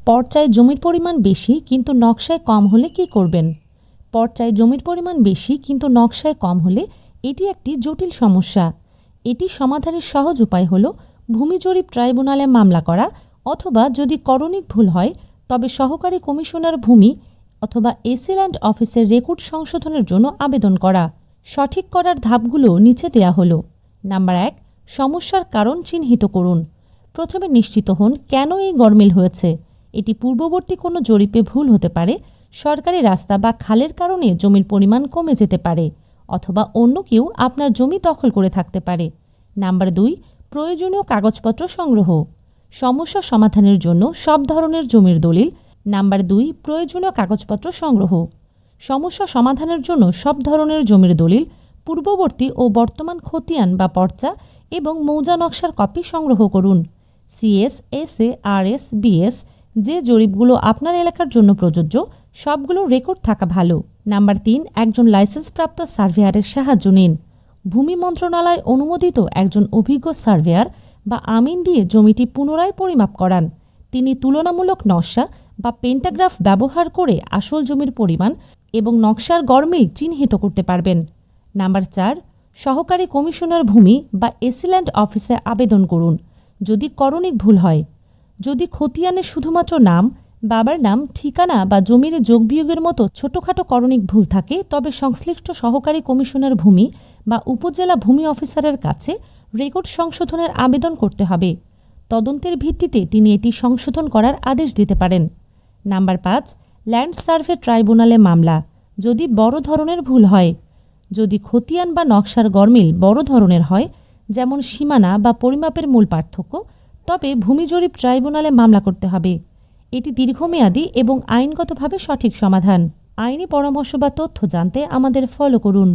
পর্চায় জমির পরিমাণ বেশি কিন্তু নকশায় কম হলে কি করবেন? পর্চায় জমির পরিমাণ বেশি কিন্তু নকশায় কম হলে এটি একটি জটিল সমস্যা। এটি সমাধানের সহজ উপায় হল ভূমি জরিপ ট্রাইব্যুনালে মামলা করা, অথবা যদি করণিক ভুল হয় তবে সহকারী কমিশনার ভূমি অথবা এসি ল্যান্ড অফিসের রেকর্ড সংশোধনের জন্য আবেদন করা। সঠিক করার ধাপগুলো নিচে দেয়া হলো। নাম্বার 1, সমস্যার কারণ চিহ্নিত করুন। প্রথমে নিশ্চিত হন কেন এই গরমিল হয়েছে। এটি পূর্ববর্তী কোনো জরিপে ভুল হতে পারে, সরকারি রাস্তা বা খালের কারণে জমির পরিমাণ কমে যেতে পারে, অথবা অন্য কেউ আপনার জমি দখল করে থাকতে পারে। নাম্বার 2, প্রয়োজনীয় কাগজপত্র সংগ্রহ। সমস্যা সমাধানের জন্য সব ধরনের জমির দলিল। নাম্বার 2, প্রয়োজনীয় কাগজপত্র সংগ্রহ। সমস্যা সমাধানের জন্য সব ধরনের জমির দলিল, পূর্ববর্তী ও বর্তমান খতিয়ান বা পর্চা এবং মৌজা নকশার কপি সংগ্রহ করুন। সিএস, এসএ, আরএস, বিএস যে জরিপগুলো আপনার এলাকার জন্য প্রযোজ্য সবগুলো রেকর্ড থাকা ভালো। নাম্বার 3, একজন লাইসেন্সপ্রাপ্ত সার্ভেয়ারের সাহায্য নিন। ভূমি মন্ত্রণালয় অনুমোদিত একজন অভিজ্ঞ সার্ভেয়ার বা আমিন দিয়ে জমিটি পুনরায় পরিমাপ করান। তিনি তুলনামূলক নকশা বা পেন্টাগ্রাফ ব্যবহার করে আসল জমির পরিমাণ এবং নকশার গরমিল চিহ্নিত করতে পারবেন। নাম্বার 4, সহকারী কমিশনার ভূমি বা এসি ল্যান্ড অফিসে আবেদন করুন যদি করণিক ভুল হয়। যদি খতিয়ানে শুধুমাত্র নাম, বাবার নাম, ঠিকানা বা জমির যোগবিয়োগের মতো ছোটোখাটো করণিক ভুল থাকে তবে সংশ্লিষ্ট সহকারী কমিশনার ভূমি বা উপজেলা ভূমি অফিসারের কাছে রেকর্ড সংশোধনের আবেদন করতে হবে। তদন্তের ভিত্তিতে তিনি এটি সংশোধন করার আদেশ দিতে পারেন। নাম্বার 5, ল্যান্ড সার্ভে ট্রাইব্যুনালে মামলা যদি বড় ধরনের ভুল হয়। যদি খতিয়ান বা নকশার গরমিল বড় ধরনের হয়, যেমন সীমানা বা পরিমাপের মূল পার্থক্য, তবে ভূমি জরিপ ট্রাইব্যুনালে মামলা করতে হবে। এটি দীর্ঘমেয়াদী এবং আইনগতভাবে সঠিক সমাধান। আইনি পরামর্শ বা তথ্য জানতে আমাদের ফলো করুন।